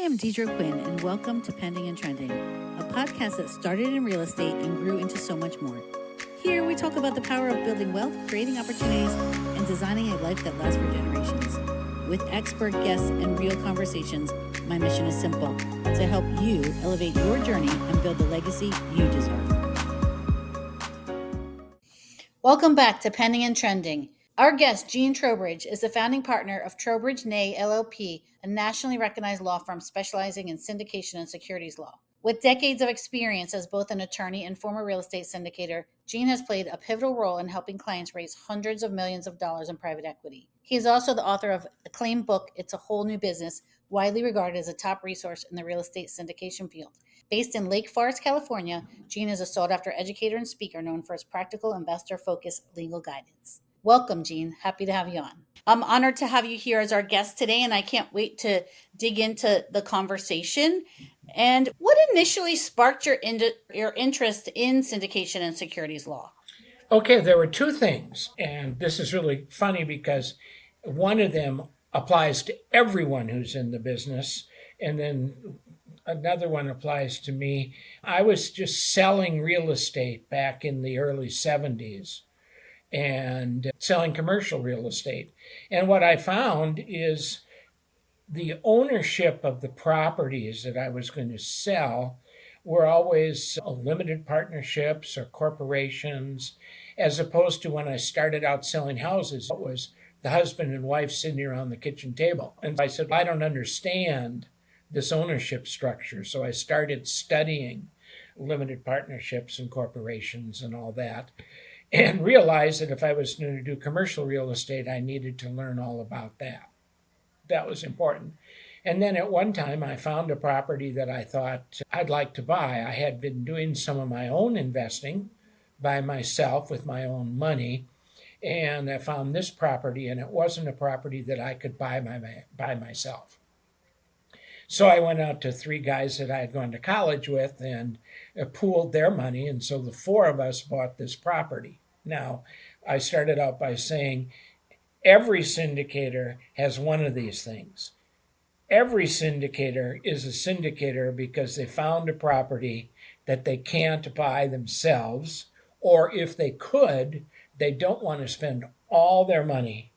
am Deidre Quinn, and welcome to Pending and Trending, a podcast that started in real estate and grew into so much more. Here, we talk about the power of building wealth, creating opportunities, and designing a life that lasts for generations. With expert guests and real conversations, my mission is simple: to help you elevate your journey and build the legacy you deserve. Welcome back to Pending and Trending. Our guest, Jean Trowbridge, is the founding partner of Trowbridge, Nieh, LLP, a nationally recognized law firm specializing in syndication and securities law. With decades of experience as both an attorney and former real estate syndicator, Jean has played a pivotal role in helping clients raise hundreds of millions of dollars in private equity. He is also the author of acclaimed book, It's a Whole New Business, widely regarded as a top resource in the real estate syndication field. Based in Lake Forest, California, Jean is a sought-after educator and speaker known for his practical, investor-focused legal guidance. Welcome, Jean. Happy to have you on. I'm honored to have you here as our guest today, and I can't wait to dig into the conversation. And what initially sparked your interest in syndication and securities law? Okay, there were two things, and this is really funny because one of them applies to everyone who's in the business, and then another one applies to me. I was just selling real estate back in the early 70s and selling commercial real estate. And what I found is the ownership of the properties that I was going to sell were always limited partnerships or corporations, as opposed to when I started out selling houses, it was the husband and wife sitting around the kitchen table. And I said, I don't understand this ownership structure. So I started studying limited partnerships and corporations and all that, and realized that if I was going to do commercial real estate, I needed to learn all about that. That was important. And then at one time, I found a property that I thought I'd like to buy. I had been doing some of my own investing by myself with my own money, and I found this property, and it wasn't a property that I could buy by myself. So I went out to three guys that I had gone to college with and pooled their money, and so the four of us bought this property. Now, I started out by saying every syndicator has one of these things. Every syndicator is a syndicator because they found a property that they can't buy themselves, or if they could, they don't want to spend all their money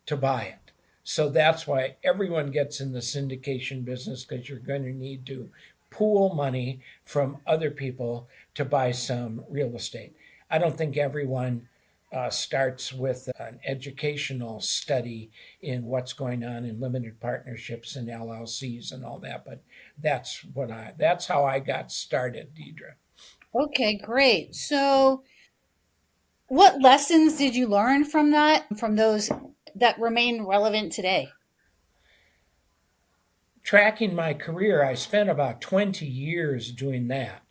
to buy it. So that's why everyone gets in the syndication business, because you're going to need to pool money from other people to buy some real estate. I don't think everyone starts with an educational study in what's going on in limited partnerships and LLCs and all that, but that's how I got started, Deidre. Okay, great. So what lessons did you learn from those that remain relevant today? Tracking my career, I spent about 20 years doing that,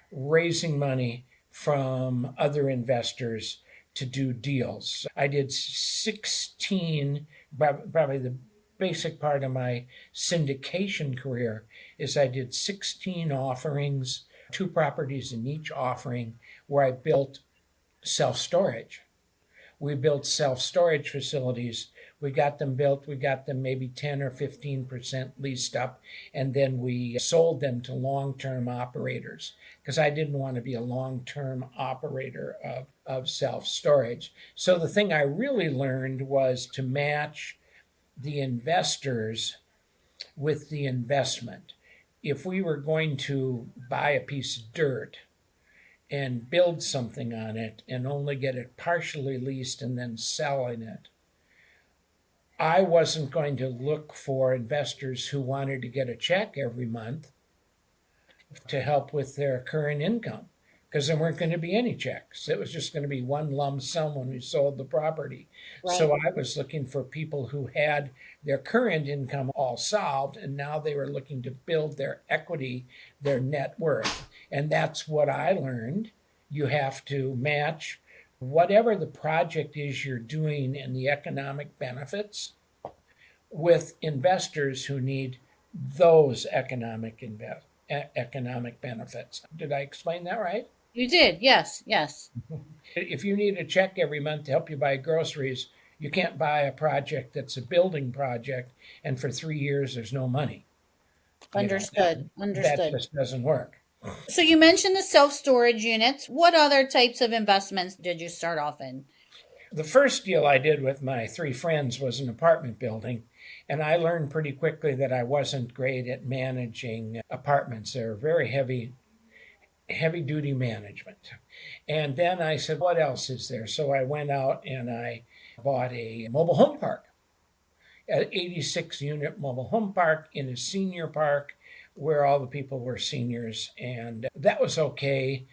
raising money from other investors to do deals. I did 16, probably the basic part of my syndication career is I did 16 offerings, 2 properties in each offering, where I built self-storage. We built self-storage facilities. We got them built. We got them maybe 10 or 15% leased up, and then we sold them to long-term operators because I didn't want to be a long-term operator of self-storage. So the thing I really learned was to match the investors with the investment. If we were going to buy a piece of dirt and build something on it and only get it partially leased and then selling it, I wasn't going to look for investors who wanted to get a check every month to help with their current income, because there weren't going to be any checks. It was just going to be one lump sum when we sold the property. Right. So I was looking for people who had their current income all solved, and now they were looking to build their equity, their net worth. And that's what I learned. You have to match whatever the project is you're doing and the economic benefits with investors who need those economic benefits. Did I explain that right? You did, yes. If you need a check every month to help you buy groceries, you can't buy a project that's a building project and for 3 years there's no money. Understood. That Understood. just doesn't work. So you mentioned the self-storage units. What other types of investments did you start off in? The first deal I did with my three friends was an apartment building, and I learned pretty quickly that I wasn't great at managing apartments. They're very heavy duty management. And then I said, what else is there? So I went out and I bought a mobile home park, an 86 unit mobile home park in a senior park where all the people were seniors. And that was okay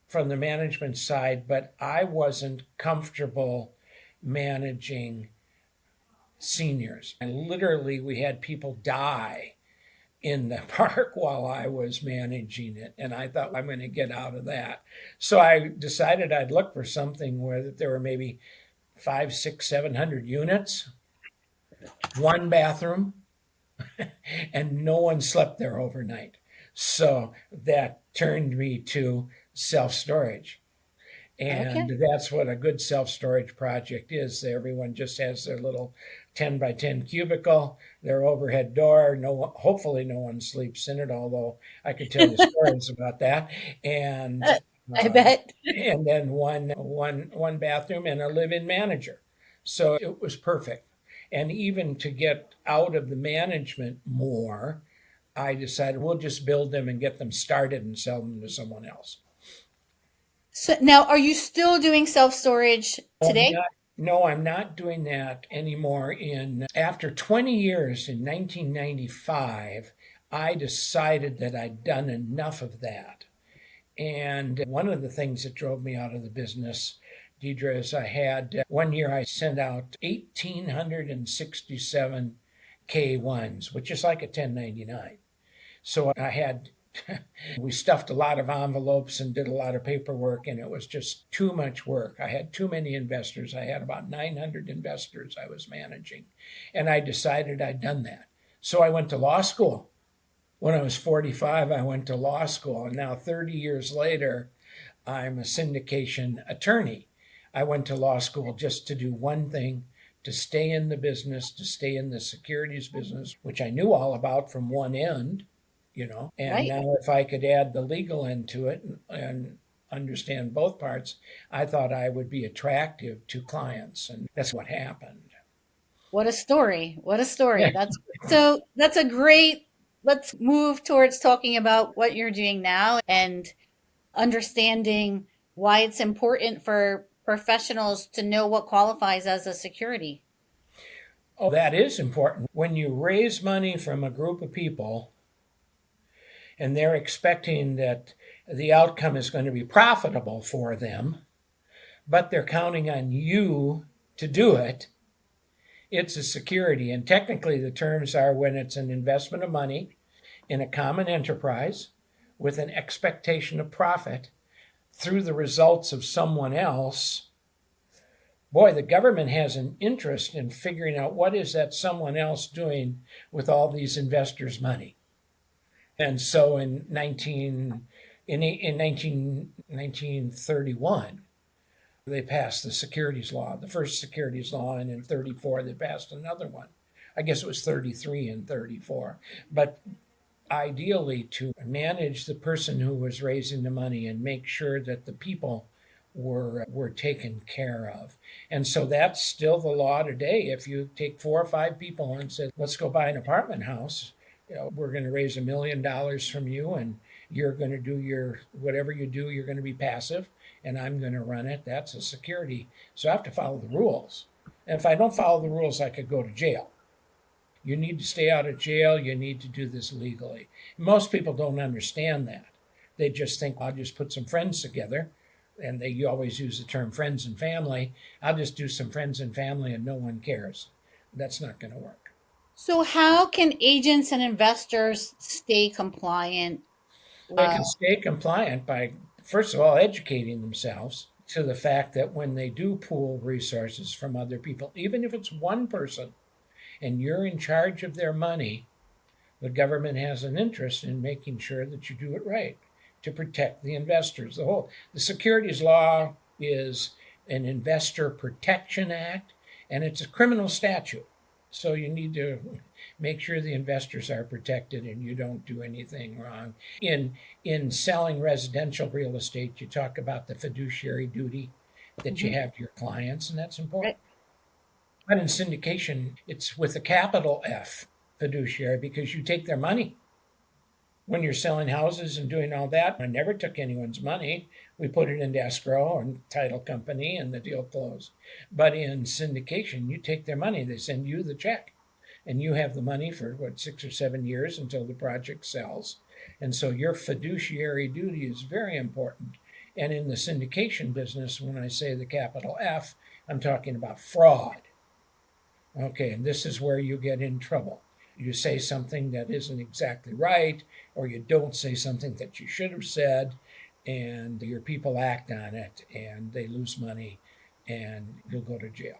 from the management side, but I wasn't comfortable managing seniors. And literally, we had people die in the park while I was managing it. And I thought, I'm going to get out of that. So I decided I'd look for something where there were maybe 5, 6, 700 units, one bathroom, and no one slept there overnight. So that turned me to self storage. Okay. And that's what a good self storage project is. Everyone just has their little 10 by 10 cubicle, their overhead door. Hopefully, no one sleeps in it, although I could tell you stories about that. And I uh, bet. and then one bathroom and a live-in manager. So it was perfect. And even to get out of the management more, I decided we'll just build them and get them started and sell them to someone else. So now, are you still doing self-storage I'm today? not, no, I'm not doing that anymore. In After 20 years in 1995, I decided that I'd done enough of that. And one of the things that drove me out of the business, Deidre, is I had one year I sent out 1,867 K1s, which is like a 1099. So I had, we stuffed a lot of envelopes and did a lot of paperwork, and it was just too much work. I had too many investors. I had about 900 investors I was managing, and I decided I'd done that. So I went to law school. When I was 45, I went to law school, and now 30 years later, I'm a syndication attorney. I went to law school just to do one thing, to stay in the business, to stay in the securities business, which I knew all about from one end, And Right. now if I could add the legal end to it and understand both parts, I thought I would be attractive to clients, and that's what happened. What a story. What a story. Yeah. That's a great, let's move towards talking about what you're doing now and understanding why it's important for professionals to know what qualifies as a security. Oh, that is important. When you raise money from a group of people and they're expecting that the outcome is going to be profitable for them, but they're counting on you to do it, it's a security. And technically, the terms are when it's an investment of money in a common enterprise with an expectation of profit through the results of someone else. Boy, the government has an interest in figuring out what is that someone else doing with all these investors' money. And so in 1931, they passed the securities law, the first securities law, and in 34 they passed another one. I guess it was 33 and 34. But ideally, to manage the person who was raising the money and make sure that the people were taken care of. And so that's still the law today. If you take 4 or 5 people and say, let's go buy an apartment house, we're going to raise $1 million from you, and you're going to do your whatever you do, you're going to be passive, and I'm going to run it. That's a security. So I have to follow the rules. And if I don't follow the rules, I could go to jail. You need to stay out of jail. You need to do this legally. Most people don't understand that. They just think, I'll just put some friends together. And you always use the term friends and family. I'll just do some friends and family and no one cares. That's not going to work. So, how can agents and investors stay compliant? They can stay compliant by, first of all, educating themselves to the fact that when they do pool resources from other people, even if it's one person and you're in charge of their money, the government has an interest in making sure that you do it right to protect the investors. The securities law is an investor protection act, and it's a criminal statute. So you need to make sure the investors are protected and you don't do anything wrong. In selling residential real estate, you talk about the fiduciary duty that you Hmm. have to your clients, and that's important. Right. But in syndication, it's with a capital F, fiduciary, because you take their money. When you're selling houses and doing all that, I never took anyone's money. We put it into escrow and title company and the deal closed. But in syndication, you take their money, they send you the check, and you have the money for 6 or 7 years until the project sells. And so your fiduciary duty is very important. And in the syndication business, when I say the capital F, I'm talking about fraud. Okay, and this is where you get in trouble. You say something that isn't exactly right, or you don't say something that you should have said, and your people act on it, and they lose money, and you'll go to jail.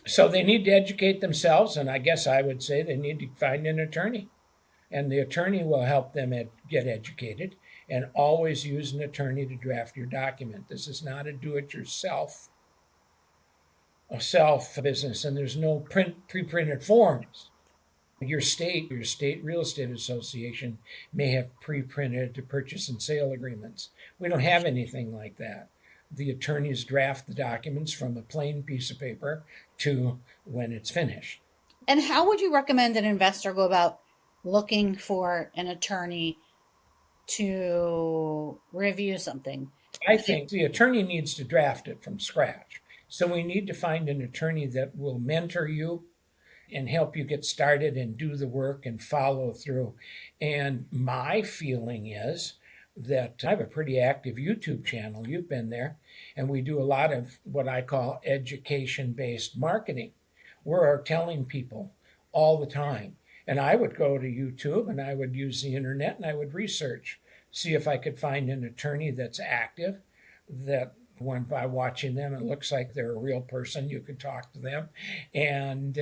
So they need to educate themselves, and I guess I would say they need to find an attorney, and the attorney will help them get educated, and always use an attorney to draft your document. This is not a do-it-yourself a self business, and there's no pre-printed forms. Your state real estate association may have pre-printed purchase and sale agreements. We don't have anything like that. The attorneys draft the documents from a plain piece of paper to when it's finished. And how would you recommend an investor go about looking for an attorney to review something? I think the attorney needs to draft it from scratch. So we need to find an attorney that will mentor you and help you get started and do the work and follow through. And my feeling is that I have a pretty active YouTube channel. You've been there. And we do a lot of what I call education based marketing. We're telling people all the time. And I would go to YouTube and I would use the internet and I would research, see if I could find an attorney that's active, that when by watching them it looks like they're a real person, you could talk to them, and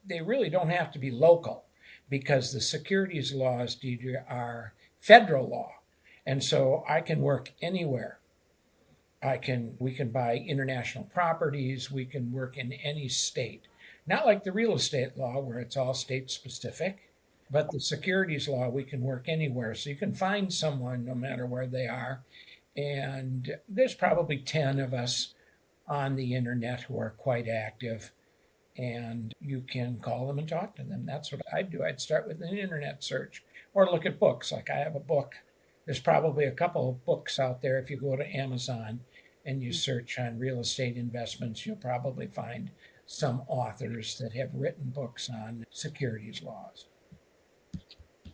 they really don't have to be local, because the securities laws, Deidre, are federal law, and so I can work anywhere. We can buy international properties, we can work in any state, not like the real estate law where it's all state specific, but the securities law we can work anywhere, so you can find someone no matter where they are. And there's probably 10 of us on the internet who are quite active, and you can call them and talk to them. That's what I'd do. I'd start with an internet search or look at books. Like I have a book. There's probably a couple of books out there. If you go to Amazon and you search on real estate investments, you'll probably find some authors that have written books on securities laws.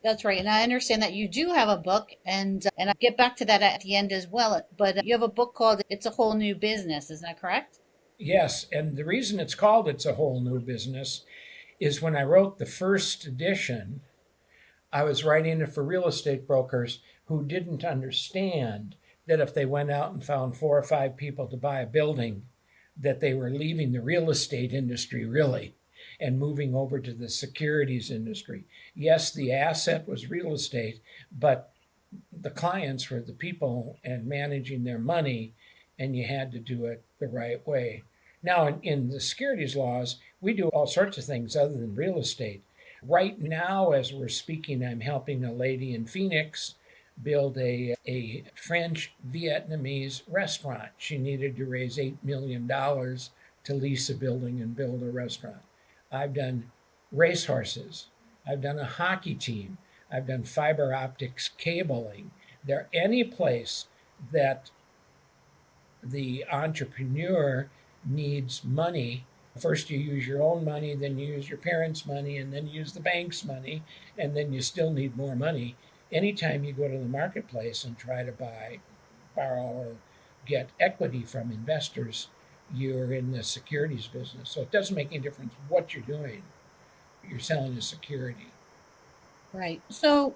That's right. And I understand that you do have a book, and I'll get back to that at the end as well. But you have a book called It's a Whole New Business. Isn't that correct? Yes, and the reason it's called It's a Whole New Business is when I wrote the first edition, I was writing it for real estate brokers who didn't understand that if they went out and found 4 or 5 people to buy a building, that they were leaving the real estate industry really and moving over to the securities industry. Yes, the asset was real estate, but the clients were the people and managing their money, and you had to do it the right way. Now, in the securities laws, we do all sorts of things other than real estate. Right now, as we're speaking, I'm helping a lady in Phoenix build a French Vietnamese restaurant. She needed to raise $8 million to lease a building and build a restaurant. I've done racehorses. I've done a hockey team. I've done fiber optics cabling. There any place that the entrepreneur needs money. First, you use your own money, then you use your parents' money, and then you use the bank's money, and then you still need more money. Anytime you go to the marketplace and try to borrow, or get equity from investors, you're in the securities business. So it doesn't make any difference what you're doing. You're selling a security. Right. So,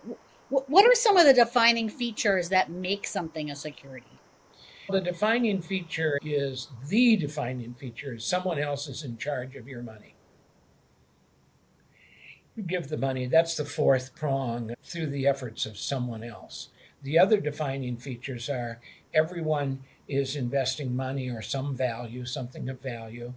what are some of the defining features that make something a security? The defining feature is someone else is in charge of your money. You give the money, that's the fourth prong, through the efforts of someone else. The other defining features are everyone is investing money or some value, something of value,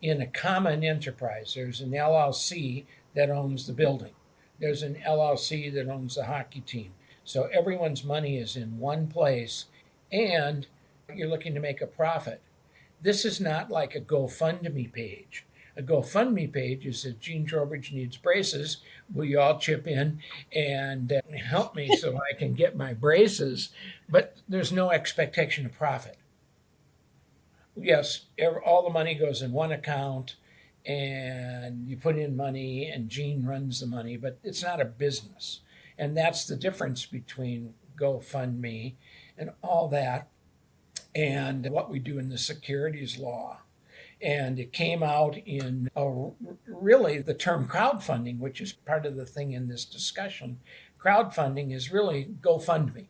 in a common enterprise. There's an LLC that owns the building. There's an LLC that owns the hockey team. So everyone's money is in one place and you're looking to make a profit. This is not like a GoFundMe page. A GoFundMe page is that Gene Trowbridge needs braces. Will you all chip in and help me so I can get my braces? But there's no expectation of profit. Yes, all the money goes in one account and you put in money and Gene runs the money, but it's not a business. And that's the difference between GoFundMe and all that and what we do in the securities law. And it came out in really the term crowdfunding, which is part of the thing in this discussion. Crowdfunding is really GoFundMe.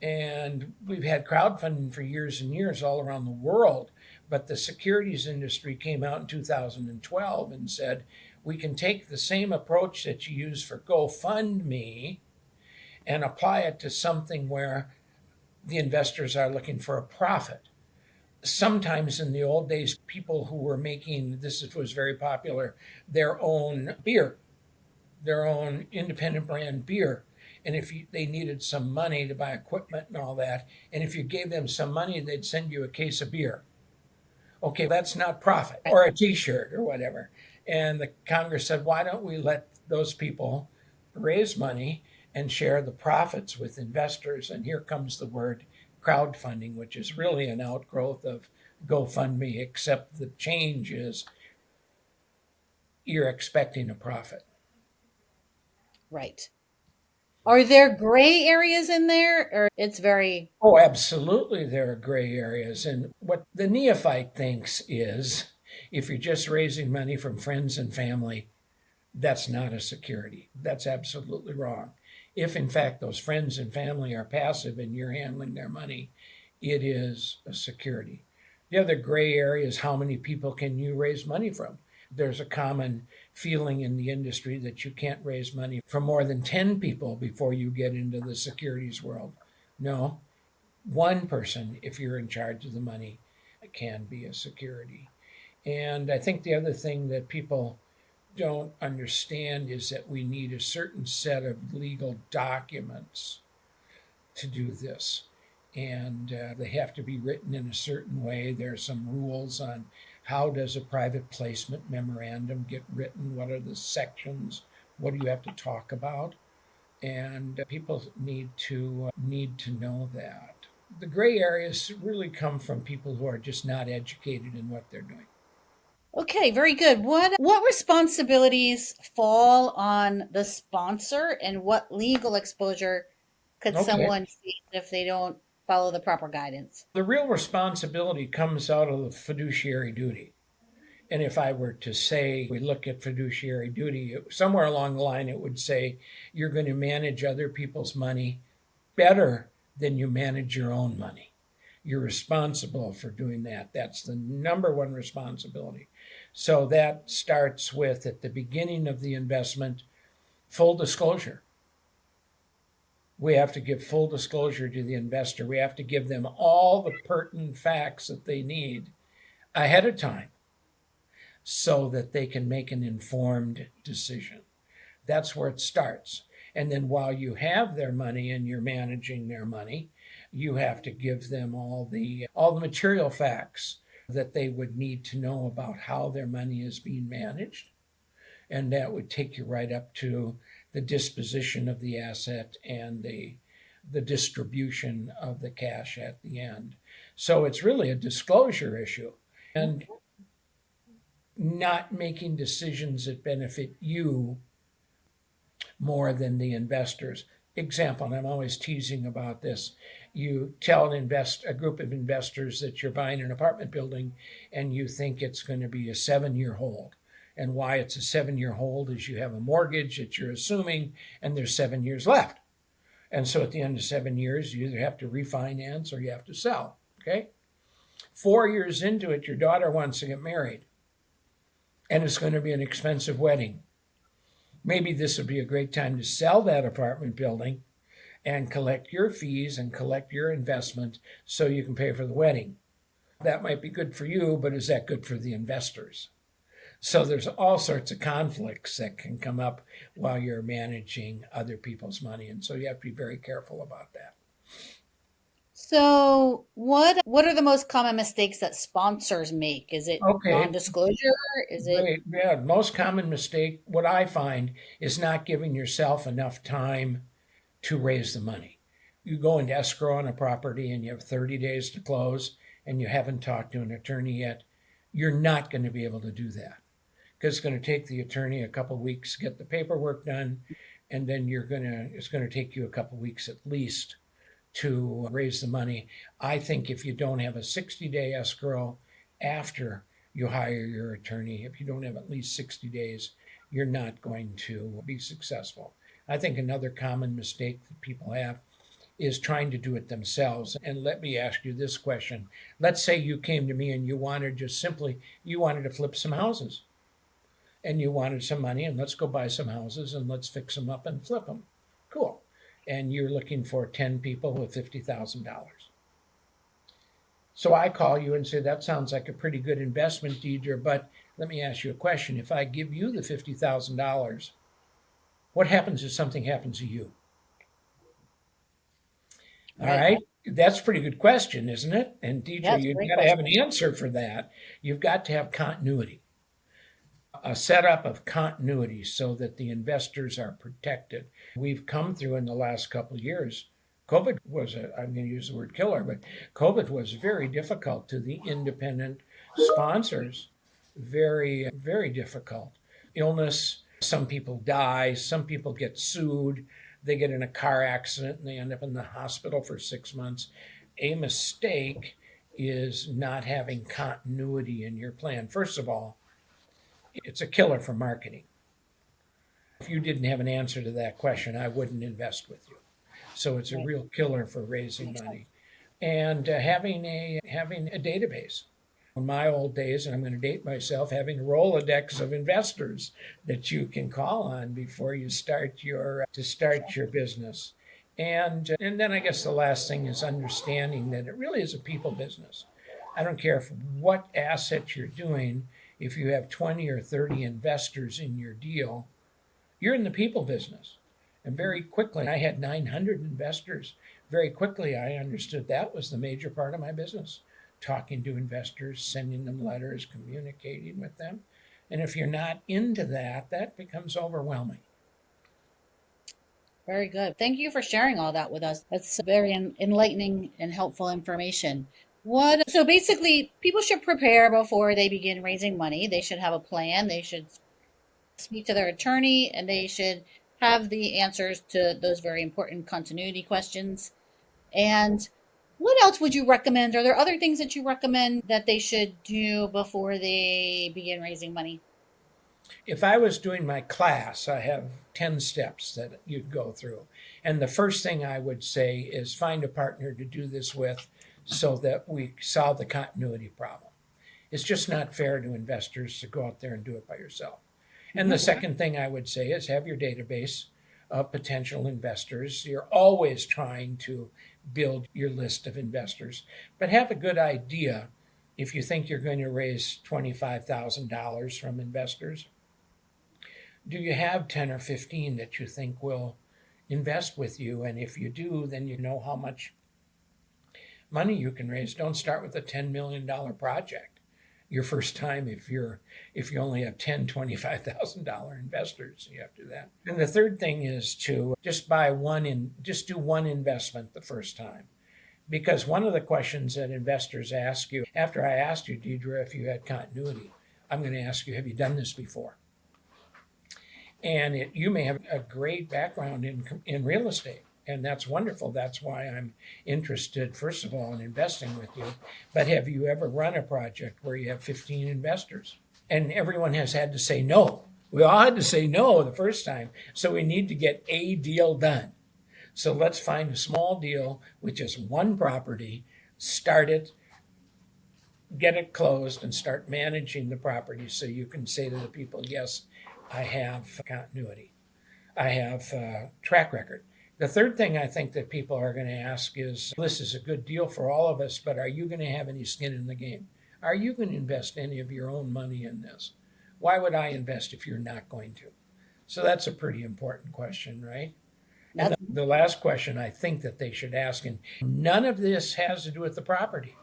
And we've had crowdfunding for years and years all around the world. But the securities industry came out in 2012 and said, we can take the same approach that you use for GoFundMe and apply it to something where the investors are looking for a profit. Sometimes in the old days, people who were making, this was very popular, their own beer, their own independent brand beer. And if they needed some money to buy equipment and all that, and if you gave them some money, they'd send you a case of beer. Okay, that's not profit, or a T-shirt or whatever. And the Congress said, why don't we let those people raise money and share the profits with investors? And here comes the word crowdfunding, which is really an outgrowth of GoFundMe, except the change is you're expecting a profit. Right. Are there gray areas in there, or it's very... Oh, absolutely, there are gray areas. And what the neophyte thinks is if you're just raising money from friends and family, that's not a security. That's absolutely wrong. If, in fact, those friends and family are passive and you're handling their money, it is a security. The other gray area is how many people can you raise money from? There's a common feeling in the industry that you can't raise money from more than 10 people before you get into the securities world. No, one person, if you're in charge of the money, can be a security. And I think the other thing that people don't understand is that we need a certain set of legal documents to do this. And they have to be written in a certain way. There are some rules on how does a private placement memorandum get written? What are the sections? What do you have to talk about? And people need to know that. The gray areas really come from people who are just not educated in what they're doing. Okay, very good. What responsibilities fall on the sponsor, and what legal exposure could someone face if they don't follow the proper guidance? The real responsibility comes out of the fiduciary duty. And if I were to say, we look at fiduciary duty, somewhere along the line, it would say you're going to manage other people's money better than you manage your own money. You're responsible for doing that. That's the number one responsibility. So that starts with, at the beginning of the investment, full disclosure. We have to give full disclosure to the investor. We have to give them all the pertinent facts that they need ahead of time so that they can make an informed decision. That's where it starts. And then while you have their money and you're managing their money, you have to give them all the material facts that they would need to know about how their money is being managed. And that would take you right up to the disposition of the asset and the distribution of the cash at the end. So it's really a disclosure issue. And not making decisions that benefit you more than the investors. Example, and I'm always teasing about this. You tell a group of investors that you're buying an apartment building and you think it's going to be a 7-year hold. And why it's a 7-year hold is you have a mortgage that you're assuming and there's 7 years left. And so at the end of 7 years, you either have to refinance or you have to sell. Okay? 4 years into it, your daughter wants to get married. And it's going to be an expensive wedding. Maybe this would be a great time to sell that apartment building and collect your fees and collect your investment so you can pay for the wedding. That might be good for you, but is that good for the investors? So there's all sorts of conflicts that can come up while you're managing other people's money. And so you have to be very careful about that. So, what are the most common mistakes that sponsors make? Is it Okay, non-disclosure? Is it great. Yeah, most common mistake, what I find, is not giving yourself enough time to raise the money. You go into escrow on a property and you have 30 days to close and you haven't talked to an attorney yet, you're not going to be able to do that because it's going to take the attorney a couple of weeks to get the paperwork done, and then it's going to take you a couple of weeks at least to raise the money. I think if you don't have a 60-day escrow after you hire your attorney, if you don't have at least 60 days, you're not going to be successful. I think another common mistake that people have is trying to do it themselves. And let me ask you this question. Let's say you came to me and you wanted to flip some houses and you wanted some money, and let's go buy some houses and let's fix them up and flip them. Cool. And you're looking for 10 people with $50,000. So I call you and say, that sounds like a pretty good investment, Deidre, but let me ask you a question. If I give you the $50,000, what happens if something happens to you? All right? right. That's a pretty good question, isn't it? And Yeah, Deidre, it's a you've great got to have question. an answer for that. You've got to have continuity, a setup of continuity so that the investors are protected. We've come through in the last couple of years. COVID was I'm going to use the word killer, but COVID was very difficult to the independent sponsors. Very, very difficult. Illness, some people die, some people get sued, they get in a car accident and they end up in the hospital for 6 months. A mistake is not having continuity in your plan. First of all, it's a killer for marketing. If you didn't have an answer to that question, I wouldn't invest with you. So it's a Right. real killer for raising Makes sense. money. And having a database. In my old days, and I'm going to date myself, having a Rolodex of investors that you can call on before you start your business. And then I guess the last thing is understanding that it really is a people business. I don't care what asset you're doing. If you have 20 or 30 investors in your deal, you're in the people business. And very quickly, I had 900 investors. Very quickly, I understood that was the major part of my business, talking to investors, sending them letters, communicating with them. And if you're not into that, that becomes overwhelming. Very good. Thank you for sharing all that with us. That's very enlightening and helpful information. So basically, people should prepare before they begin raising money. They should have a plan. They should speak to their attorney and they should have the answers to those very important continuity questions. And what else would you recommend? Are there other things that you recommend that they should do before they begin raising money? If I was doing my class, I have 10 steps that you'd go through. And the first thing I would say is find a partner to do this with so that we solve the continuity problem. It's just not fair to investors to go out there and do it by yourself. And the second thing I would say is have your database of potential investors. You're always trying to build your list of investors, but have a good idea if you think you're going to raise $25,000 from investors. Do you have 10 or 15 that you think will invest with you? And if you do, then you know how much money you can raise. Don't start with a $10 million project your first time if you only have 10 $25,000 investors. You have to do that. And the third thing is to just do one investment the first time. Because one of the questions that investors ask you, after I asked you, Deidre, if you had continuity, I'm going to ask you, have you done this before? And you may have a great background in real estate, and that's wonderful. That's why I'm interested, first of all, in investing with you. But have you ever run a project where you have 15 investors? And everyone has had to say no. We all had to say no the first time. So we need to get a deal done. So let's find a small deal with just one property, start it, get it closed, and start managing the property so you can say to the people, yes, I have continuity. I have track record. The third thing I think that people are going to ask is, this is a good deal for all of us, but are you going to have any skin in the game? Are you going to invest any of your own money in this? Why would I invest if you're not going to? So that's a pretty important question, right? And the last question I think that they should ask, and none of this has to do with the property.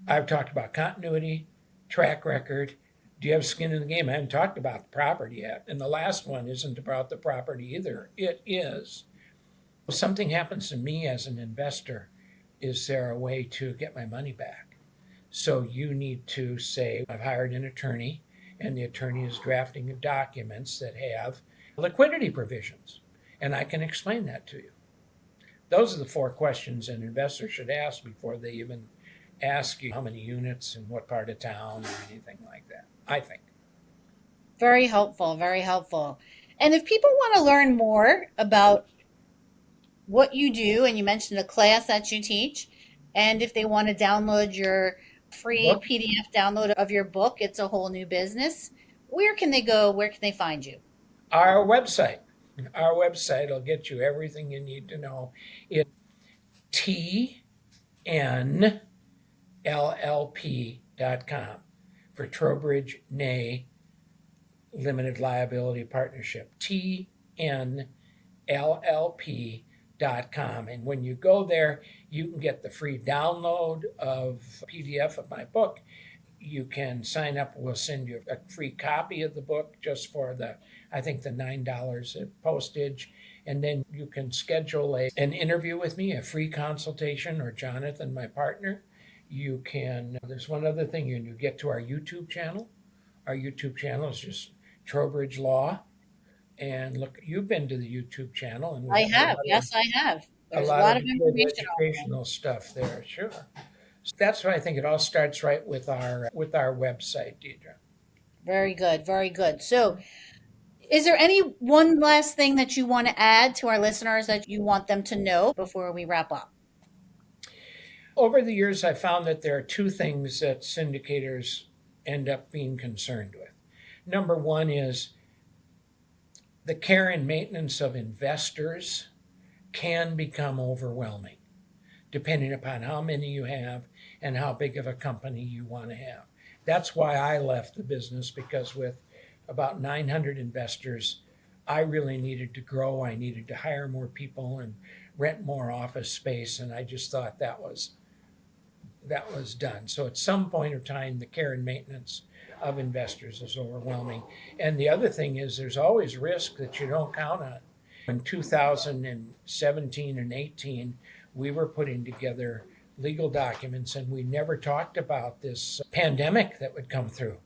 I've talked about continuity, track record. Do you have skin in the game? I haven't talked about the property yet. And the last one isn't about the property either. It is, if something happens to me as an investor, is there a way to get my money back? So you need to say, I've hired an attorney, and the attorney is drafting documents that have liquidity provisions. And I can explain that to you. Those are the 4 questions an investor should ask before they even ask you how many units in what part of town or anything like that, I think. Very helpful, very helpful. And if people want to learn more about what you do, and you mentioned a class that you teach, and if they want to download your free Book. PDF download of your book, It's a Whole New Business, where can they go? Where can they find you? Our website. Our website will get you everything you need to know. It's tnllp.com for Trowbridge Nieh Limited Liability Partnership. tnllp.com. And when you go there, you can get the free download of PDF of my book. You can sign up. We'll send you a free copy of the book just for the $9 at postage. And then you can schedule an interview with me, a free consultation, or Jonathan, my partner. You can, there's one other thing, you get to our YouTube channel. Our YouTube channel is just Trowbridge Law. And look, you've been to the YouTube channel. And I have. Yes, I have. There's a lot of information educational stuff there, sure. So that's why I think it all starts right with our website, Deidre. Very good, very good. So, is there any one last thing that you want to add to our listeners that you want them to know before we wrap up? Over the years, I found that there are 2 things that syndicators end up being concerned with. Number one is the care and maintenance of investors can become overwhelming, depending upon how many you have and how big of a company you want to have. That's why I left the business, because with about 900 investors, I really needed to grow. I needed to hire more people and rent more office space, and I just thought that was done. So at some point of time, the care and maintenance of investors is overwhelming. And the other thing is, there's always risk that you don't count on. In 2017 and 18, we were putting together legal documents, and we never talked about this pandemic that would come through.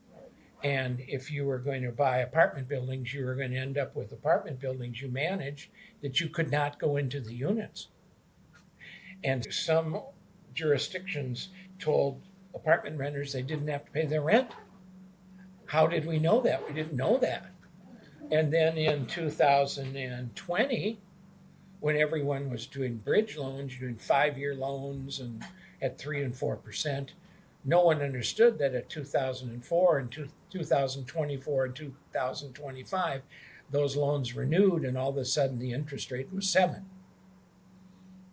And if you were going to buy apartment buildings, you were going to end up with apartment buildings you manage that you could not go into the units. And some jurisdictions told apartment renters they didn't have to pay their rent. How did we know that? We didn't know that. And then in 2020, when everyone was doing bridge loans, doing 5-year loans and at 3 and 4%, no one understood that at 2004 and 2024 and 2025, those loans renewed, and all of a sudden the interest rate was 7.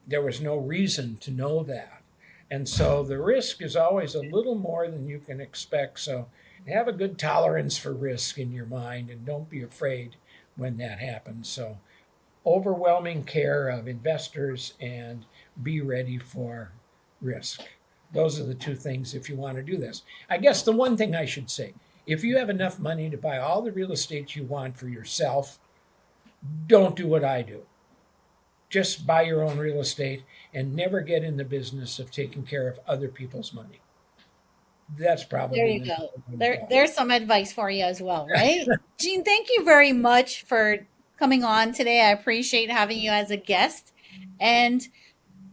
There was no reason to know that. And so the risk is always a little more than you can expect. So have a good tolerance for risk in your mind, and don't be afraid when that happens. So overwhelming care of investors, and be ready for risk. Those are the 2 things if you want to do this. I guess the one thing I should say, if you have enough money to buy all the real estate you want for yourself, don't do what I do. Just buy your own real estate and never get in the business of taking care of other people's money. That's probably there you go. There's some advice for you as well, right? Jean, thank you very much for coming on today. I appreciate having you as a guest. And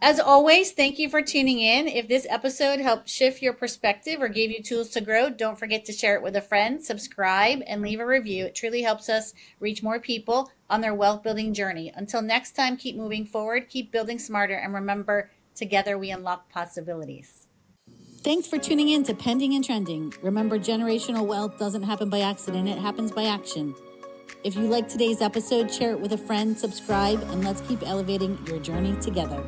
as always, thank you for tuning in. If this episode helped shift your perspective or gave you tools to grow, don't forget to share it with a friend, subscribe, and leave a review. It truly helps us reach more people on their wealth building journey. Until next time, keep moving forward, keep building smarter, and remember, together we unlock possibilities. Thanks for tuning in to Pending and Trending. Remember, generational wealth doesn't happen by accident, it happens by action. If you like today's episode, share it with a friend, subscribe, and let's keep elevating your journey together.